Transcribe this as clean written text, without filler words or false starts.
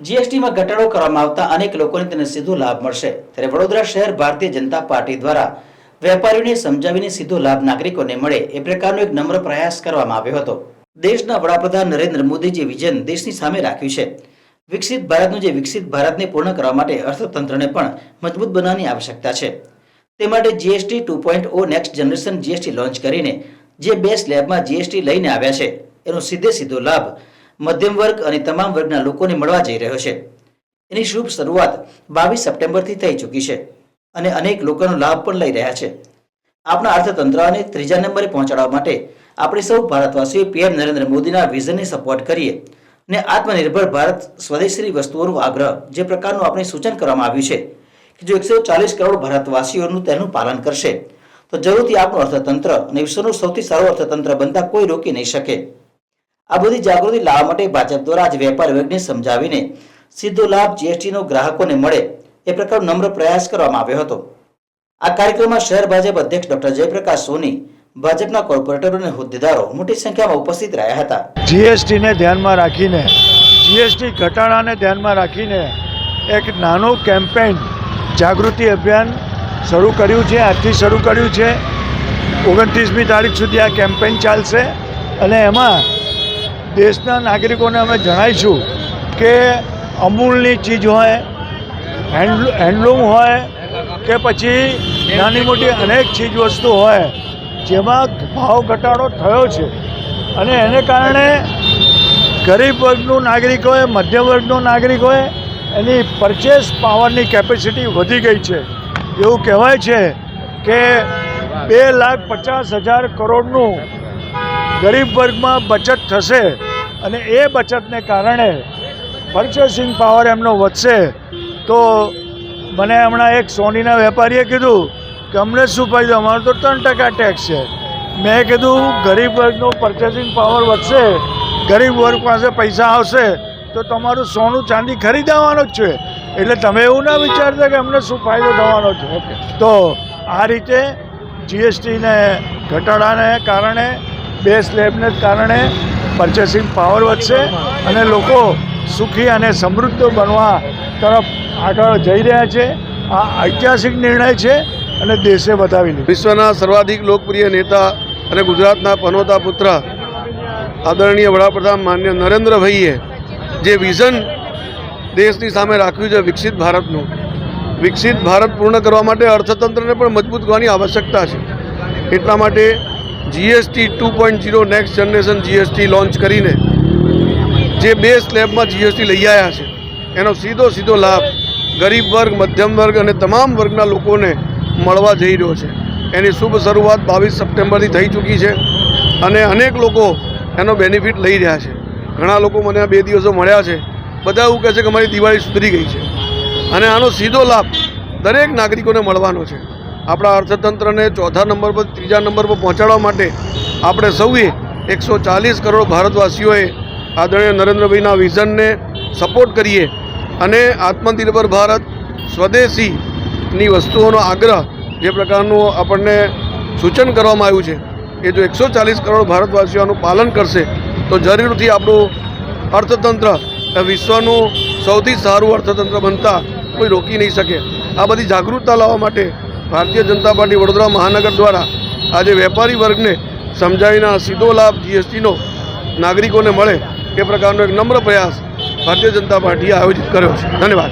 જીએસટીમાં ઘટાડો કરવામાં આવતા અનેક લોકોને તેને સીધો લાભ મળશે, ત્યારે વડોદરા શહેર ભારતીય જનતા પાર્ટી દ્વારા વેપારીઓને સમજાવીને સીધો લાભ નાગરિકોને મળે એ પ્રકારનો એક નમ્ર પ્રયાસ કરવામાં આવ્યો હતો। દેશના વડાપ્રધાન નરેન્દ્ર મોદી જે વિઝન દેશની સામે રાખ્યું છે, વિકસિત ભારતનું, જે વિકસિત ભારતને પૂર્ણ કરવા માટે અર્થતંત્રને પણ મજબૂત બનાવવાની આવશ્યકતા છે। તે માટે GST 2.0 next generation GST launch કરીને જે બે સ્લેબમાં જીએસટી લઈને આવ્યા છે, એનો સીધો લાભ મધ્યમ વર્ગ અને તમામ વર્ગના લોકોને મળવા જઈ રહ્યો છે। એની શુભ શરૂઆત 22 સપ્ટેમ્બરથી થઈ ચૂકી છે અને અનેક લોકોનો લાભ પણ લઈ રહ્યા છે। આપણા અર્થતંત્રને ત્રીજા નંબરે પહોંચાડવા માટે આપણે સૌ ભારતવાસીઓ પીએમ નરેન્દ્ર મોદીના વિઝનને સપોર્ટ કરીએ ને આત્મનિર્ભર ભારત સ્વદેશી વસ્તુઓનો આગ્રહ જે પ્રકારનું આપણે સૂચન કરવામાં આવ્યું છે કે જો 140 કરોડ ભારતવાસીઓનું તેનું પાલન કરશે તો જરૂરથી આપણું અર્થતંત્ર અને વિશ્વનું સૌથી સારું અર્થતંત્ર બનતા કોઈ રોકી નહીં શકે। આ બધી જાગૃતિ લાવવા માટે ભાજપ દ્વારા આજે વેપાર વર્ગને સમજાવીને સીધો લાભ જીએસટીનો ગ્રાહકોને મળે એ પ્રકારનો નમ્ર પ્રયાસ કરવામાં આવ્યો હતો। આ કાર્યક્રમમાં શહેર ભાજપ અધ્યક્ષ ડોક્ટર જયપ્રકાશ સોની, ભાજપના કોર્પોરેટરો અને હોદ્દેદારો મોટી સંખ્યામાં ઉપસ્થિત રહ્યા હતા। જીએસટીને ધ્યાનમાં રાખીને, જીએસટી ઘટાડાને ધ્યાનમાં રાખીને એક નાનું કેમ્પેઇન, જાગૃતિ અભિયાન શરૂ કર્યું છે। આજથી શરૂ કર્યું છે। 29મી તારીખ સુધી આ કેમ્પેઇન ચાલશે અને એમાં દેશના નાગરિકોને અમે જણાવીશું કે અમૂલની ચીજ હોય, હેન્ડલૂમ હોય કે પછી નાની મોટી અનેક ચીજ વસ્તુ હોય જેમાં ભાવ ઘટાડો થયો છે અને એને કારણે ગરીબ વર્ગનું નાગરિક હોય, મધ્યમ વર્ગનું નાગરિક હોય, એની પરચેસ પાવરની કેપેસિટી વધી ગઈ છે। એવું કહેવાય છે કે 2,50,000 કરોડનું ગરીબ વર્ગમાં બચત થશે અને એ બચતને કારણે પરચેસિંગ પાવર એમનો વધશે। તો મને હમણાં એક સોનીના વેપારીએ કીધું કે અમને શું ફાયદો, અમારો તો 3% ટેક્સ છે। મેં કીધું ગરીબ વર્ગનો પરચેસિંગ પાવર વધશે, ગરીબ વર્ગ પાસે પૈસા આવશે તો તમારું સોનું ચાંદી ખરીદવાનું જ છે, એટલે તમે એવું ના વિચારતા કે અમને શું ફાયદો થવાનો છે। તો આ રીતે જીએસટીને ઘટાડાને કારણે, બે સ્લેબને કારણે પરચેસિંગ પાવર વધશે અને લોકો સુખી અને સમૃદ્ધ બનવા તરફ આગળ જઈ રહ્યા છે। આ ઐતિહાસિક નિર્ણય છે અને દેશે બતાવી લીધું। વિશ્વના સર્વાધિક લોકપ્રિય નેતા અને ગુજરાતના પનોતા પુત્ર આદરણીય વડાપ્રધાન માન્ય નરેન્દ્રભાઈએ જે વિઝન દેશની સામે રાખ્યું છે વિકસિત ભારતનું, વિકસિત ભારત પૂર્ણ કરવા માટે અર્થતંત્રને પણ મજબૂત કરવાની આવશ્યકતા છે। એટલા માટે GST 2.0 next generation GST launch કરીને જે બે સ્લેબમાં જીએસટી લઈ આવ્યા છે એનો સીધો લાભ ગરીબ વર્ગ, મધ્યમ વર્ગ અને તમામ વર્ગના લોકોને મળવા જઈ રહ્યો છે। એની શુભ શરૂઆત 22 સપ્ટેમ્બરથી થઈ ચૂકી છે અને અનેક લોકો એનો બેનિફિટ લઈ રહ્યા છે। ઘણા લોકો મને આ 2 દિવસો મળ્યા છે, બધા એવું કહે છે કે અમારી દિવાળી સુધરી ગઈ છે અને આનો સીધો લાભ દરેક નાગરિકોને મળવાનો છે। આપણા અર્થતંત્રને ચોથા નંબર પર, ત્રીજા નંબર પર પહોંચાડવા માટે આપણે સૌએ 140 કરોડ ભારતવાસીઓએ આદરણીય નરેન્દ્રભાઈના વિઝનને સપોર્ટ કરીએ અને આત્મનિર્ભર ભારત સ્વદેશીની વસ્તુઓનો આગ્રહ જે પ્રકારનું આપણને સૂચન કરવામાં આવ્યું છે એ જો 140 કરોડ ભારતવાસીઓનું પાલન કરશે તો જરૂરથી આપણું અર્થતંત્ર વિશ્વનું સૌથી સારું અર્થતંત્ર બનતા કોઈ રોકી નહીં શકે। આ બધી જાગૃતતા લાવવા માટે ભારતીય જનતા પાર્ટી વડોદરા મહાનગર દ્વારા આજે વેપારી વર્ગને સમજાવીને સીધો લાભ જીએસટીનો નાગરિકોને મળે એ પ્રકારનો એક નમ્ર પ્રયાસ ભારતીય જનતા પાર્ટીએ આયોજિત કર્યો છે। ધન્યવાદ।